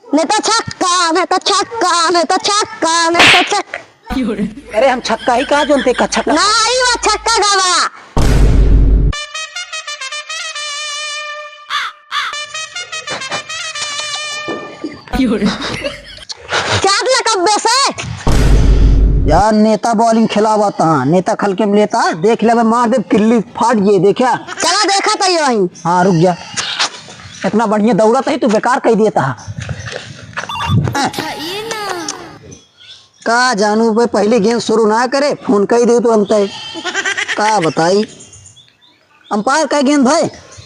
नेता छक्का नेता छक्का नेता छक्का नेता छक्का। अरे हम छक्का ही कहा जोनते का छक्का नहीं वो छक्का गावा। चार लकब से यार नेता बॉलिंग खिलावा था, नेता खल के लेता देख ले मार दे किल्ली फाट गई देखा। चला देखा था ये वहीं। हाँ रुक जा, इतना बढ़िया दौड़ा था ही तू बेकार कह दिया था। का जानू भाई पहले गेंद शुरू ना करे फोन कही दे तो अंत का बताई अंपायर का गेंद भाई।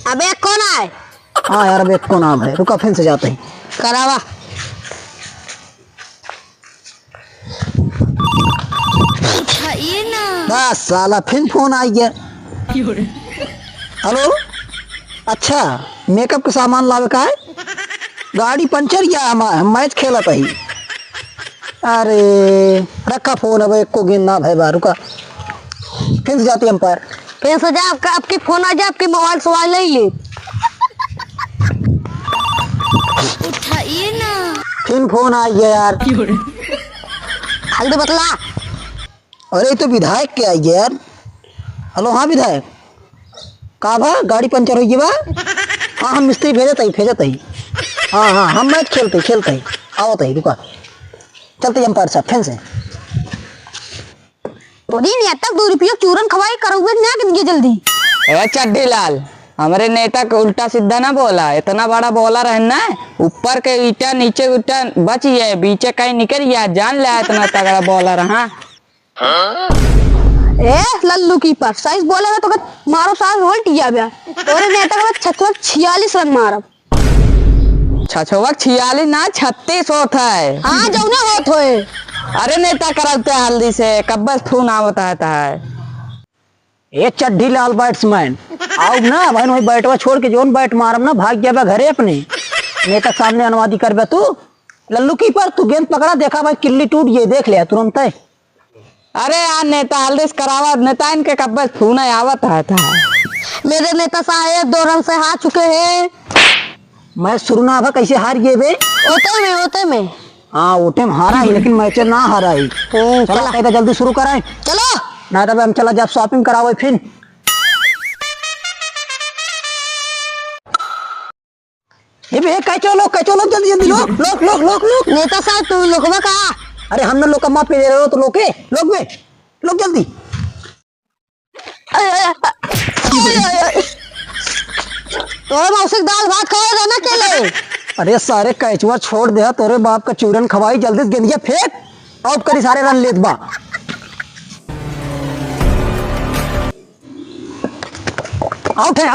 अब एक कौन आए? हाँ यार अब एक को नाम है, रुका फिर से जाते हैं करावा। बस साला फिर फोन आ गया। हेलो, अच्छा मेकअप का सामान लावे का है? गाड़ी पंचर या हम मैच खेला था ही। अरे रखा फोन, अब एक को गेंद ना भाई बारू का फिर से जाती अंपायर। फिर से जा, आपकी फोन आ जाए, आपकी मोबाइल सवाल ले लिए। उठाइए ना। फिर फोन आ गया यार। हल्दी बतला। अरे तो विधायक के आई यार। हेलो हाँ विधायक, का बा गाड़ी पंचर हो गई बा? हाँ हम मिस्त्री भेजत ही। हाँ हाँ हम मैच खेलते ही आवत ही, रुका चलते अंपायर साहब फिर से। तो दिन या तक 2 रुपया चूरन खवाई करोगे ना कि जल्दी। ए चड्डी लाल, हमारे नेता को उल्टा सीधा ना बोला, इतना बड़ा बॉलर है ना, ऊपर के ईटा नीचे ईटा बच गया, बीचे कहीं निकल गया, जान लिया इतना तगड़ा बॉलर। हाँ ए लल्लू कीपर साइज बॉलर है तो मारो साल वोल्ट या बया तोरे नेता का 46 रन मारब। 46 ना 36 होता है। हाँ जाऊ ना होत होए। अरे नेता कराते हल्दी से कब बस फोन आवता है। ए चड्डी लाल बैट्समैन आओ ना भाई, वही बैटवा छोड़ के जोन बैट मारम ना भाग गया घरे अपने। नेता सामने अनुवादी कर तू लल्लू कीपर, तू गेंद पकड़ा देखा भाई किल्ली टूट गई देख लिया तुरंत है। अरे यार नेता हल्दी से करावा, नेता इनके कब बस फोन आवता है। मेरे नेता साहब 2 रन से हार चुके हैं। मैं शुरू ना कैसे हार गए बे? ओते में हाँ ओटे में हारा ही, लेकिन मैच ना हारा ही। चला कहता जल्दी शुरू कराए, चलो ना तब हम चला जब शॉपिंग कराओ फिर। ये बे कैचो लोग जल्दी जल्दी लोग। नेता साहब तुम लोग कहा? अरे हमने लोग का माफ पे दे रहे हो तो लोग जल्दी। तोरे मौसिक दाल भात खाएगा ना केले। अरे सारे कैचुआ छोड़ दे, तोरे बाप का चूरन खवाई, जल्दी गेंदिया फेंक आउट करी, सारे रन लेत बा। आउट है।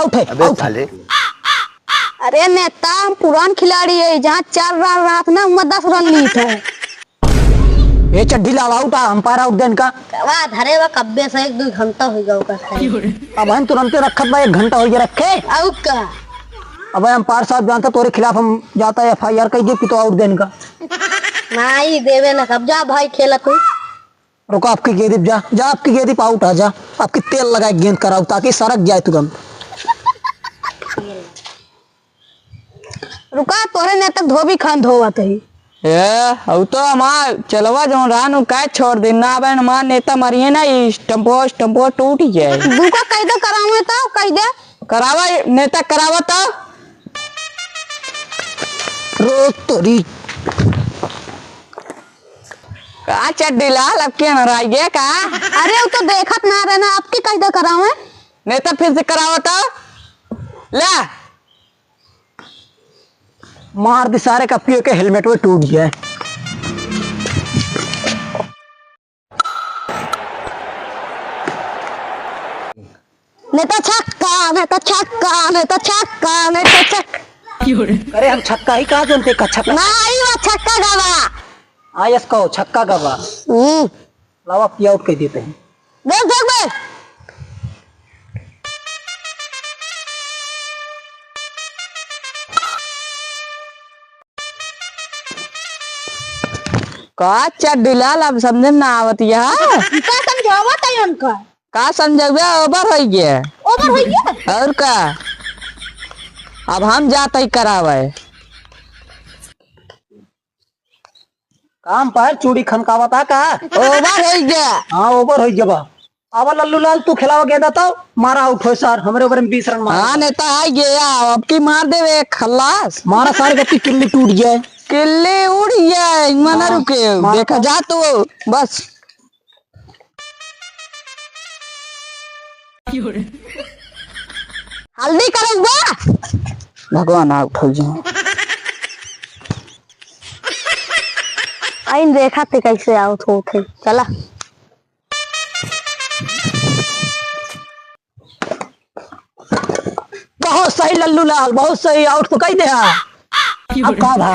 अरे नेता हम पुरान खिलाड़ी है, जहाँ 4 रन रात ना 10 रन ली थे। ये चड्डी लाल आउट, अंपायर आउट देन का धरे वा कब्बे से 1-2 घंटा हो गया। अब हम तुरंत रखत बा, 1 घंटा हो गया रखे। आउट का अब अंपायर साहब जानता तोरे खिलाफ हम जाता है FIR कही दे तो आउट देन का। नहीं देवे ना, कब जा भाई खेला तू। रुको आपकी गेंद जा आपकी गेंद आउट आ जा, आपकी तेल लगाए गेंद कराओ ताकि सरक जाए तुरंत। रुका तोरे नेता धोबी खान धोवत है। अब तो हमार चलवा जो रान का छोड़ देना, अब हमार नेता मरिए ना, स्टम्पो टूट जाए। दुका कैदा करावे तो कैदा करावा नेता करावा तो रोक तोरी का चड्डी लाल अब क्या नाराज गया का? अरे वो तो देखत ना रहना, आपकी कैदा करावे नेता फिर से करावा तो ला मार दे सारे का पियो के हेलमेट में टूट गया है। नेता छक्का नेता छक्का नेता छक्का नेता छक्का। अरे हम छक्का ही कहा जानते का छक्का नहीं वो छक्का गावा। यस कहो छक्का गवा लावा पी आउट कह देते हैं। देख का चड्डी लाल अब समझ ना आवत का समझावत है उनका। का समझे ओवर हो गया। ओवर हो गया और का अब हम जाते ही करावे। काम पर चूड़ी खनकावता का। ओवर हो गया। हाँ ओवर हो जबा। अब लल्लू लाल तू खिलावा गेंदा तो मारा आउट हो सर, हमरे ऊपर में 20 रन मारा। हाँ नेता आ गया, अब की मार देवे खल्लास। मारा सारे गप्पी किल्ली टूट जाए। किल्ली उड़ गया, मना हाँ, रुके मार देखा जा तो बस। हल्दी करूँगा। भगवान आउट हो जाए। आइन देखा थे कैसे आउट होते। चला बहुत सही लल्लू लाल, बहुत सही, आउट तो कही दे। अब का भा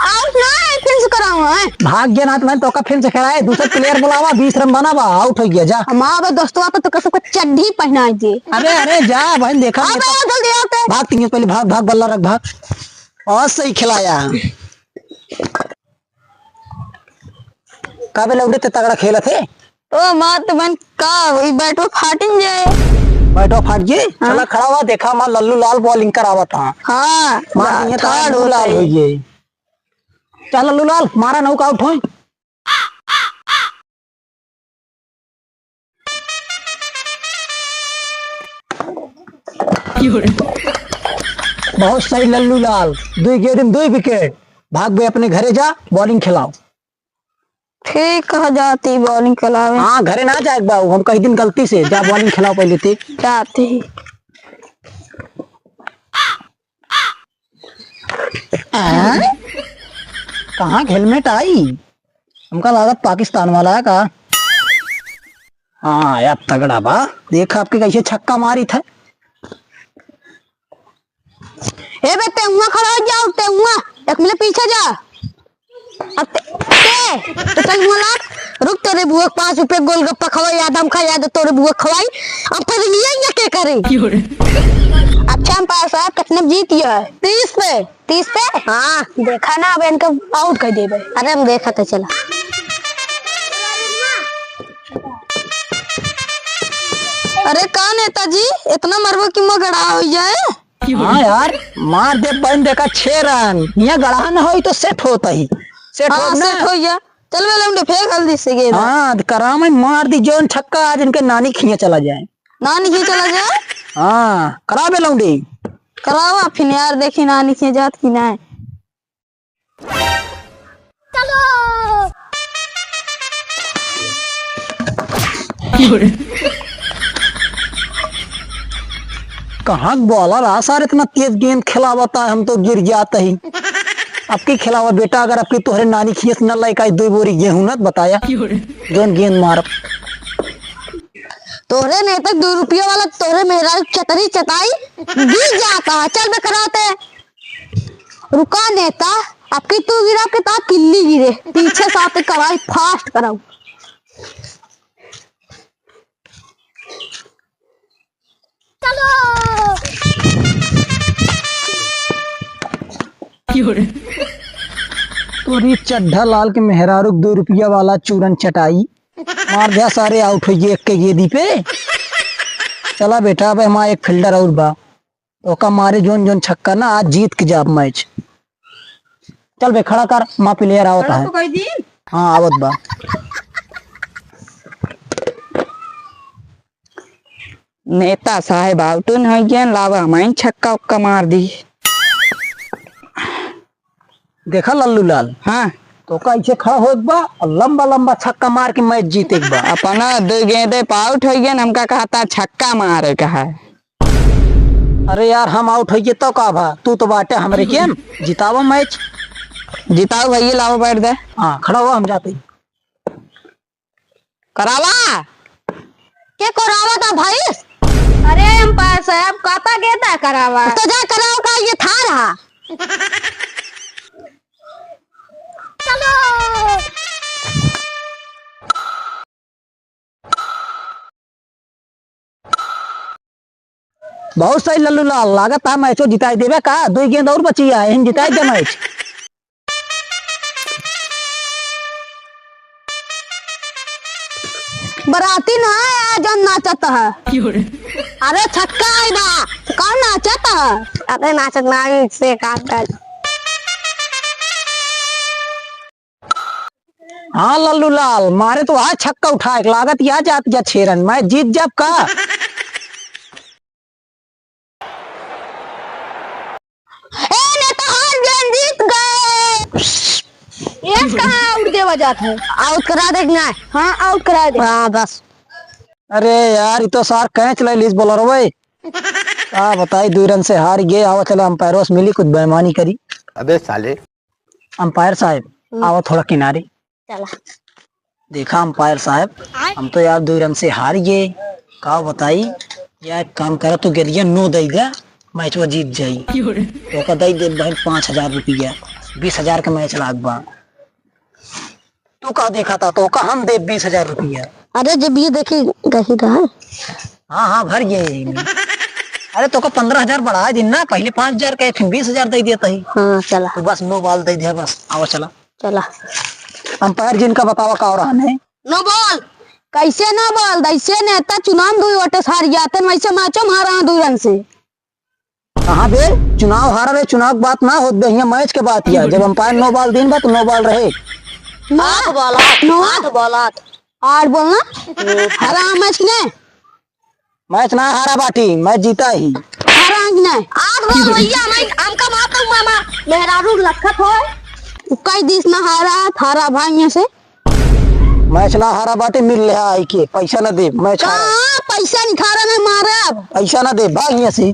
आउट ना है, फिर से कराऊंगा है। भाग्य नाथ में तो का फिर से खिलाए, दूसरा प्लेयर बुलावा, 20 रन बनावा, आउट हो गया जा। हमारा दोस्तों आता तो कैसे को चड्ढी पहना दे। अरे अरे जा बहन, देखा अब नहीं तो। जल्दी आते। भाग तीन पहले, भाग भाग बल्ला रख भाग। और सही खिलाया। काबे लौटे ते तगड़ा खेला थे। तो मत बन का बैटो फाटिन जाए। बैठो फाट जी, चला खड़ा हुआ, देखा मां लल्लू लाल बॉलिंग करावा था। हाँ मार दिए थर्ड लल्लू लाल हो गए। चल लल्लू लाल मारा नौक आउट हो। बहुत सही लल्लू लाल, 2 गेंद 2 विकेट। भाग बे अपने घरे जा, बॉलिंग खिलाओ। ठीक कहा जाती बॉलिंग खिलावे। हाँ घरे ना जाए बाबू, हम कई दिन गलती से जा बॉलिंग खिलाओ पहले थे। जाती ही कहाँ हेलमेट आई, हमका लागत पाकिस्तान वाला है का। हाँ यार तगड़ा बा, देखा आपके कैसे छक्का मारी था। ए बेटे उहाँ खड़ा हो जाओ, ते उहाँ एक मिनट पीछे जा। अब तो चल मुला रुक, तेरे बुआ 5 रुपए गोलगप्पा खवाई, आदम खा याद तोरे बुआ खवाई। अब फिर ये क्या करे। अच्छा अंपायर साहब कितने जीत गया है? 30 पे। 30 पे हाँ देखा ना, अब इनको आउट कर देबे। अरे हम देखा तो चला। अरे का नेताजी इतना मरबो कि मगड़ा हो जाए। हाँ यार मार दे बहन, देखा 6 रन। यहाँ गढ़ा न हो तो सेट होता ही, सेट हाँ हो सेट ना। हो गया। चल वे लौंडे फेंक हल्दी से गेंद। हाँ करामा मार दी जोन छक्का, आज इनके नानी खिया चला जाए। नानी की चला जाए। हाँ करा बे लौंडी। करावा फिर यार, देखी नानी की जात की ना। कहाँ बॉलर आसार इतना तेज गेंद खिलावता है, हम तो गिर जाते ही। आपकी खिलावा बेटा, अगर आपकी तोहरे नानी खींच न लाई का 2 बोरी गेहूं न बताया जोन गेंद मार। तोरे नहीं तक 2 रुपया वाला तोरे मेरा चतरी चताई गिर जाता है। चल बे कराते। रुका नेता, आपकी तू गिरा के ता किल्ली गिरे, पीछे साथ कराई फास्ट कराऊ। तोरी चड्ढा लाल के मेहरारू 2 रुपया वाला चूरन चटाई मार दिया, सारे आउट हो गए एक के गेंदी पे। चला बेटा अब हमारा एक फील्डर और बा, ओका मारे जोन जोन छक्का ना, आज जीत के जाब मैच। चल बे खड़ा कर, माँ प्लेयर आवता है। हाँ आवत बा। नेता साहेब आउटन हो गया, लावा हमारी छक्का उक्का मार दी। देखा लल्लू लाल, हाँ तो कैसे खड़ा हो बा और लंबा लंबा छक्का मार के मैच जीते बा। अपना 2 गेंदे पे आउट हो गया, हमका कहता छक्का मारे का है। अरे यार हम आउट हो गए तो का भा, तू तो बाटे हमरे के जितावा मैच। जिताओ भैया, लाओ बैठ दे। हाँ खड़ा हुआ, हम जाते। करावा क्या करावा था भाई? अरे अंपायर साहब काता कहता करावा, तो जा कराओ का, ये था रहा। चलो बहुत सही लल्लू लाल, लागत है मैचो जिताई देवे का। 2 गेंद और बची है, इन जिताई दे मैच। बराती ना है जो नाचता है। अरे छक्का आई बा, कौन नाचता है? अरे नाचत ना से काट। हाँ लल्लू लाल, मारे तो आज छक्का उठाए लागत या जात जा 6 रन, मैं जीत जब का। ए नेता हार गए, जीत गए। ये कहाँ आउट देवा जाता है? आउट करा देना है। हाँ आउट करा दे। हाँ बस। अरे यार ये तो सार कैच ले लीज बॉलर हो भाई। हाँ बताई 2 रन से हार गए। आओ चलो अंपायर से मिली कुछ बेईमानी करी। अबे साले। अंपायर साहब आओ थोड़ा किनारे। चला। देखा अंपायर साहब, हम तो यार 2 रन से हार गए। का बताई यार, एक काम करा तो गिरिया 9 दे दे, मैच वो जीत जाई। तो का दे भाई 5000 रुपया, 20,000 का मैच लाग बा। तू का देखा था तो का हम दे 20,000 रुपया। अरे जब ये देखी गही रहा है। हाँ हाँ भर गए। अरे तो का 15,000 बढ़ा दिन ना, पहले 5,000 का फिर 20,000 दे दिया ही। हाँ चला। तो बस 9 बॉल दे दिया बस। आओ चला। चला। अंपायर जिनका बतावा का रहा है। नो बॉल कैसे ना बॉल दैसे नेता चुनाव 2 वोटे हार जाते, वैसे मैचो हारा 2 रन से। कहाँ बे चुनाव हारा रे, चुनाव बात ना हो बे, यहाँ मैच के बात किया। जब अंपायर 9 बॉल दिन बा तो 9 बॉल रहे। 8 बॉल 8 बॉल ना हारा मैच ने। मैच ना हारा बाटी, मैच जीता ही। हारा कि नहीं? 8 बॉल भैया मैं हमका माता मामा मेहरारू लखत हो कई दिस ना हारा भाई में से। मैच ना हारा बाटे, मिल ले आई के पैसा ना दे मैच हारा। कहाँ पैसा नहीं खा रहा मैं मारा। पैसा ना दे भाग यहाँ से।